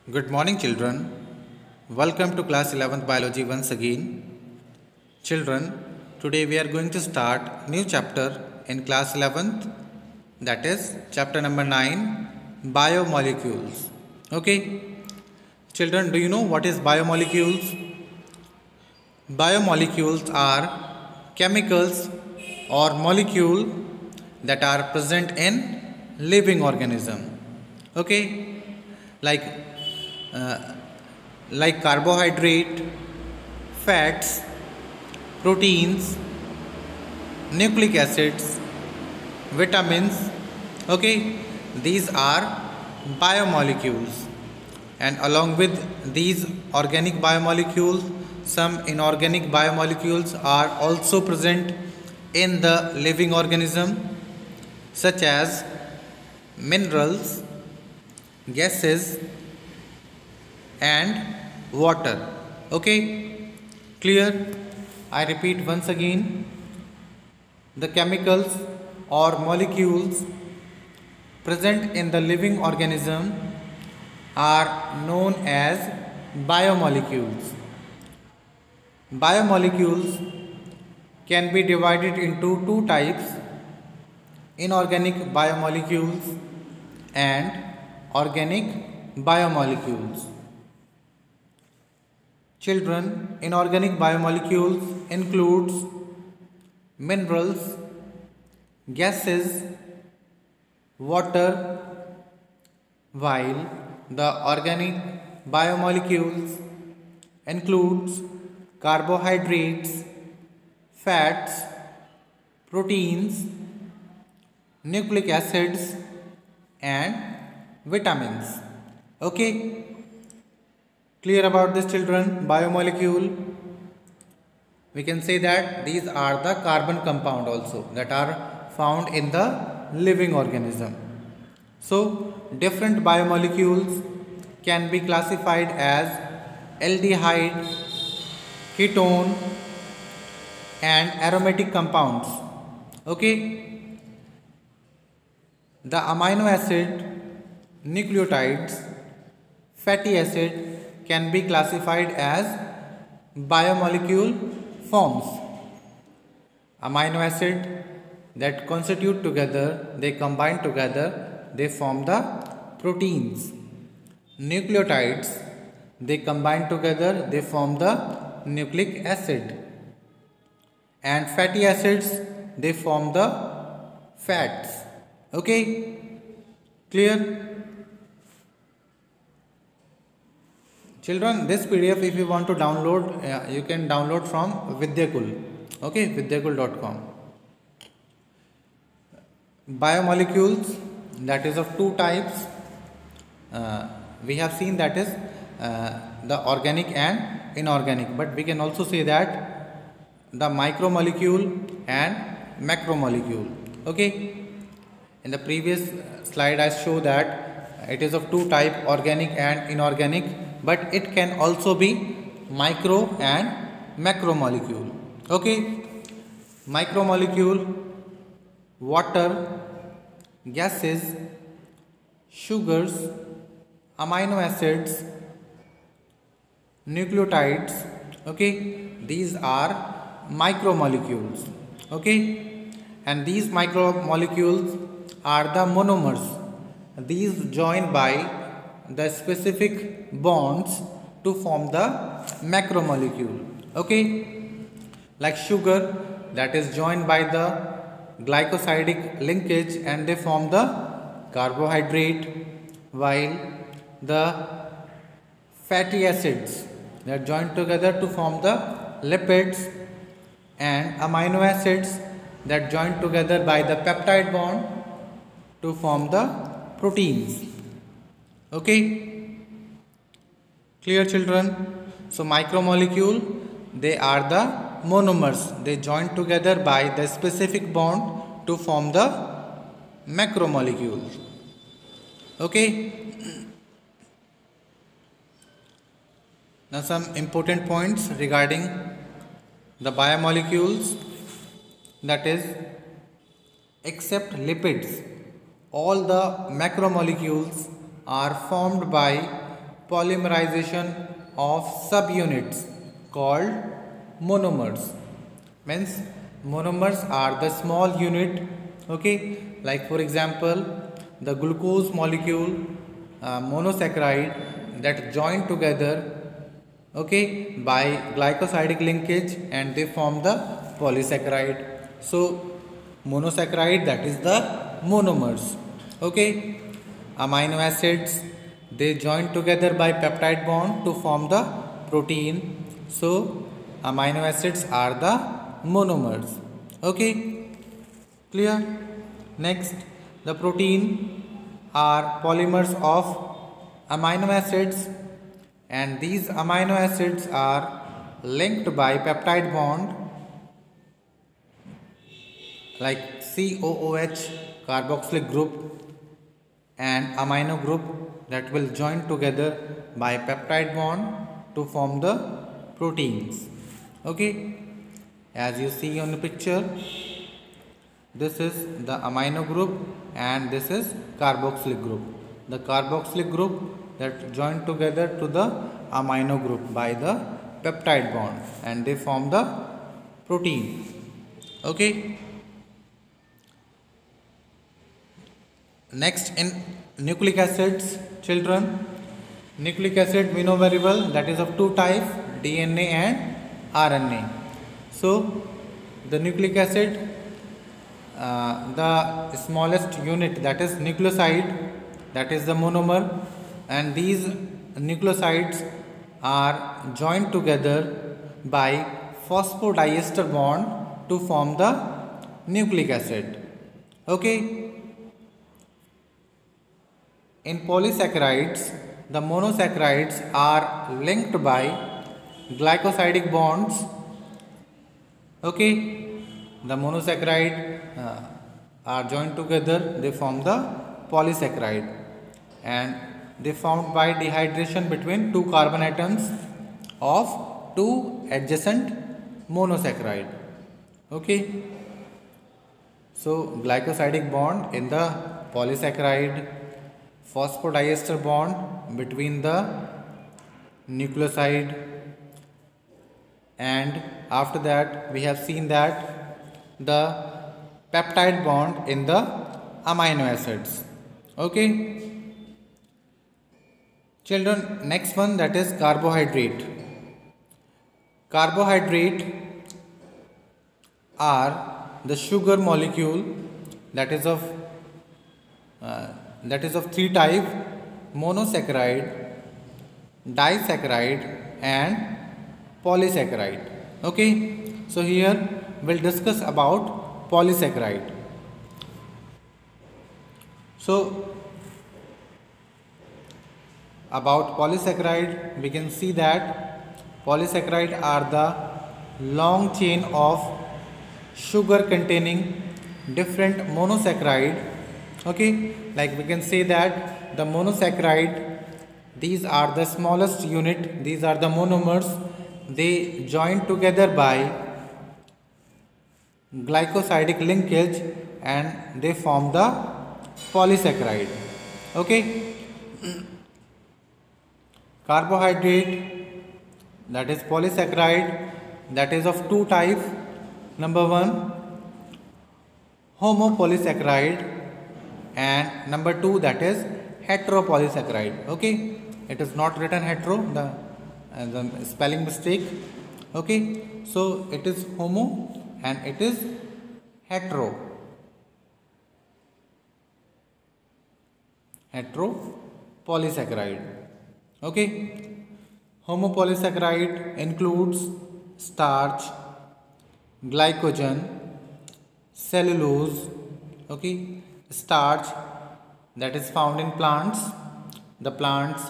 Good morning, children. Welcome to class 11th biology once again. Children, today we are going to start new chapter in class 11th, that is chapter number 9, biomolecules. Okay, children, do you know what is biomolecules? Biomolecules are chemicals or molecule that are present in living organism. Okay, like uh, like carbohydrate, fats, proteins, nucleic acids, vitamins. Okay, these are biomolecules, and along with these organic biomolecules, some inorganic biomolecules are also present in the living organism, such as minerals, gases, and water. Okay, clear? I repeat once again, the chemicals or molecules present in the living organism are known as biomolecules. Biomolecules can be divided into two types: inorganic biomolecules and organic biomolecules. Children, inorganic biomolecules includes minerals, gases, water, while the organic biomolecules includes carbohydrates, fats, proteins, nucleic acids, and vitamins. Okay, clear about this, children? Biomolecule, we can say that these are the carbon compound also that are found in the living organism. So different biomolecules can be classified as aldehyde, ketone, and aromatic compounds. Okay, the amino acid, nucleotides, fatty acid can be classified as biomolecule forms. Amino acid that constitute together, they combine together, they form the proteins. Nucleotides, they combine together, they form the nucleic acid. And fatty acids, they form the fats. Okay, clear? Children, this PDF, if you want to download, you can download from Vidyakul. Okay, vidyakul.com. Biomolecules, that is of two types. We have seen, that is the organic and inorganic, but we can also say that the micromolecule and macromolecule. Okay, in the previous slide I show that it is of two type, organic and inorganic, but it can also be micro and macromolecule. Okay, micromolecule: water, gases, sugars, amino acids, nucleotides. Okay, these are micromolecules. Okay, and these micromolecules are the monomers. These join by the specific bonds to form the macromolecule. Okay, like sugar, that is joined by the glycosidic linkage and they form the carbohydrate, while the fatty acids, they are joined together to form the lipids, and amino acids that join together by the peptide bond to form the proteins. Okay, clear, children? So micromolecule, they are the monomers, they join together by the specific bond to form the macromolecule. Okay, now some important points regarding the biomolecules, that is, except lipids, all the macromolecules are formed by polymerization of subunits called monomers. Means monomers are the small unit, okay, like for example the glucose molecule monosaccharide that join together, okay, by glycosidic linkage and they form the polysaccharide. So monosaccharide, that is the monomers, okay. Amino acids, they join together by peptide bond to form the protein. So amino acids are the monomers, okay, clear. Next, the protein are polymers of amino acids, and these amino acids are linked by peptide bond like COOH carboxylic group and amino group that will join together by peptide bond to form the proteins, okay. As you see on the picture, this is the amino group and this is carboxylic group. The carboxylic group that join together to the amino group by the peptide bond and they form the protein, okay. Next, in nucleic acids, children, nucleic acid we know very well, that is of two types, DNA and RNA. So the nucleic acid, the smallest unit, that is nucleoside, that is the monomer, and these nucleosides are joined together by phosphodiester bond to form the nucleic acid, okay. In polysaccharides, the monosaccharides are linked by glycosidic bonds, okay. The monosaccharide are joined together, they form the polysaccharide, and they formed by dehydration between two carbon atoms of two adjacent monosaccharide, okay. So glycosidic bond in the polysaccharide, phosphodiester bond between the nucleoside, and after that we have seen that the peptide bond in the amino acids, okay. Children, next one, that is carbohydrate. Carbohydrate are the sugar molecule that is of three types: monosaccharide, disaccharide and polysaccharide, okay. So here we'll discuss about polysaccharide. So about polysaccharide, we can see that polysaccharide are the long chain of sugar containing different monosaccharide, okay. Like we can say that the monosaccharide, these are the smallest unit, these are the monomers, they join together by glycosidic linkage and they form the polysaccharide, okay. Carbohydrate, that is polysaccharide, that is of two types. Number one, homopolysaccharide, and number two, that is heteropolysaccharide, okay. It is not written hetero, the spelling mistake, okay. So it is homo and it is heteropolysaccharide, okay. Homopolysaccharide includes starch, glycogen, cellulose, okay. Starch, that is found in plants. The plants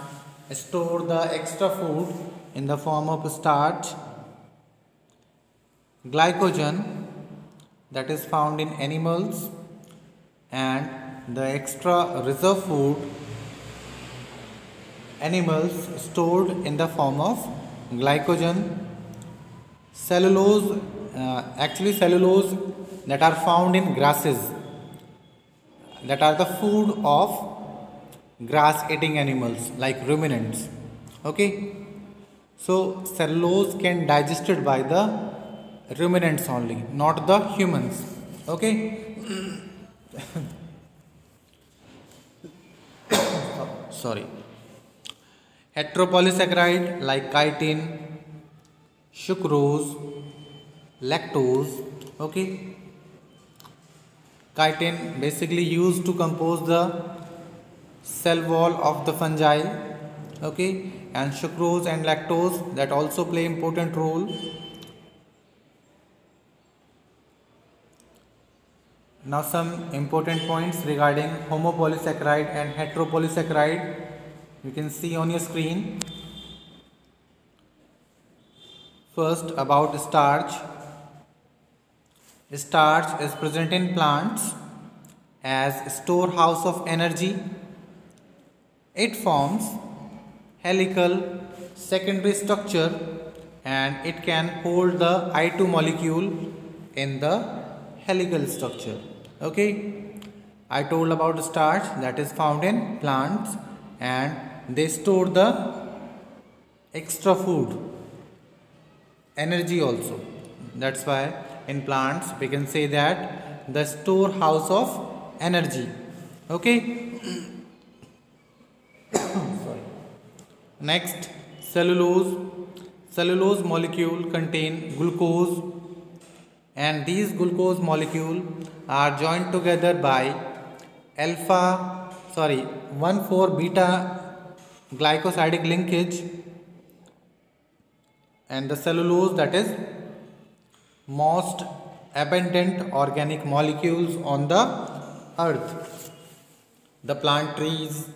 store the extra food in the form of starch. Glycogen, that is found in animals, and the extra reserve food animals stored in the form of glycogen. Cellulose, actually cellulose that are found in grasses, that are the food of grass eating animals like ruminants, Okay, so cellulose can digested by the ruminants only, not the humans. Okay, sorry. Heteropolysaccharide like chitin, sucrose, lactose. Okay, chitin basically used to compose the cell wall of the fungi. Okay, and sucrose and lactose that also play important role. Now some important points regarding homopolysaccharide and heteropolysaccharide you can see on your screen. First, about starch. Starch is present in plants as storehouse of energy. It forms helical secondary structure and it can hold the I2 molecule in the helical structure. Okay, I told about starch that is found in plants and they store the extra food energy also. That's why in plants we can say that the storehouse of energy. Okay. Sorry. Next, cellulose. Cellulose molecule contain glucose and these glucose molecule are joined together by 1,4 beta glycosidic linkage, and the cellulose that is most abundant organic molecules on the earth. The plant trees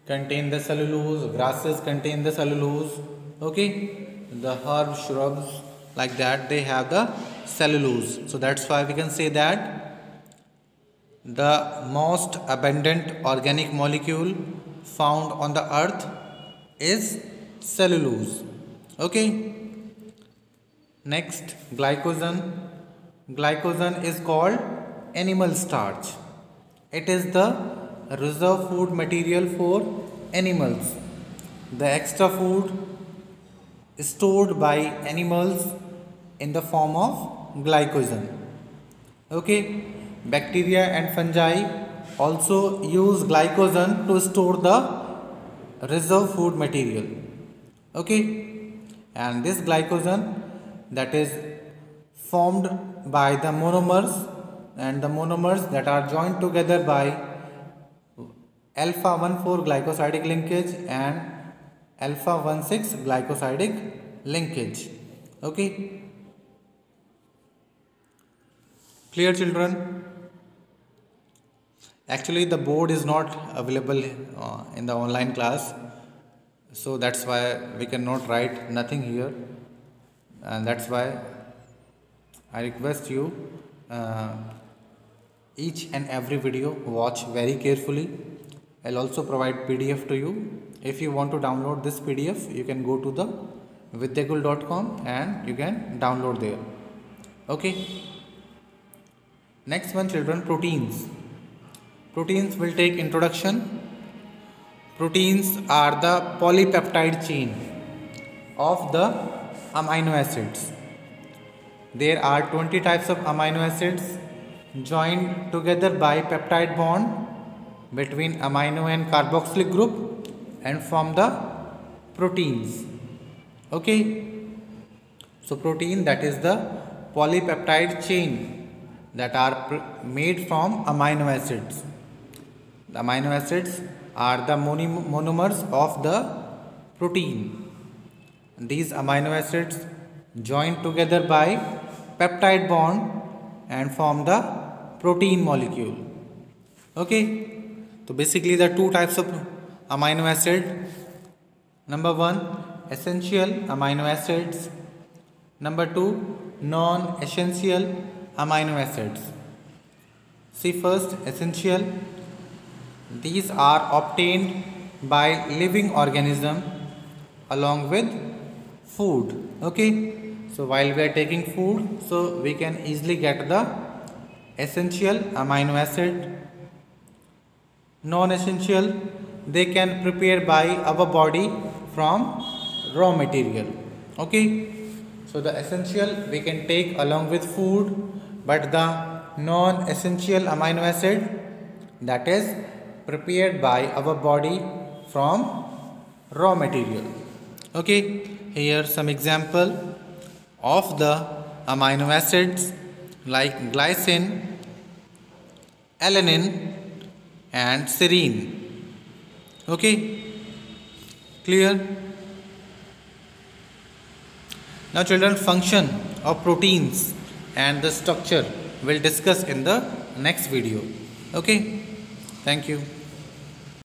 contain the cellulose, grasses contain the cellulose. Okay, the herb shrubs like that they have the cellulose. So that's why we can say that the most abundant organic molecule found on the earth is cellulose. Okay. Next, glycogen. Glycogen is called animal starch. It is the reserve food material for animals. The extra food stored by animals in the form of glycogen. Okay, bacteria and fungi also use glycogen to store the reserve food material. Okay, and this glycogen that is formed by the monomers, and the monomers that are joined together by alpha 1,4 glycosidic linkage and alpha 1,6 glycosidic linkage. Okay, clear children? Actually the board is not available in the online class, so that's why we cannot write nothing here, and that's why I request you each and every video watch very carefully. I'll also provide PDF to you. If you want to download this PDF, you can go to the vidyakul.com and you can download there. Okay. Next one, children, proteins. Proteins will take introduction. Proteins are the polypeptide chain of the amino acids. There are 20 types of amino acids joined together by peptide bond between amino and carboxylic group and form the proteins. Okay, so protein that is the polypeptide chain that are made from amino acids. The amino acids are the monomers of the protein. These amino acids join together by peptide bond and form the protein molecule. Okay, so basically the two types of amino acid. Number one, essential amino acids. Number two, non-essential amino acids. See first, essential. These are obtained by living organism along with food. Okay, so while we are taking food, so we can easily get the essential amino acid. Non-essential, they can prepare by our body from raw material. Okay, so the essential we can take along with food, but the non-essential amino acid, that is prepared by our body from raw material. Okay, here some example of the amino acids like glycine, alanine and serine. Okay, clear? Now children, function of proteins and the structure we'll discuss in the next video. Okay, thank you.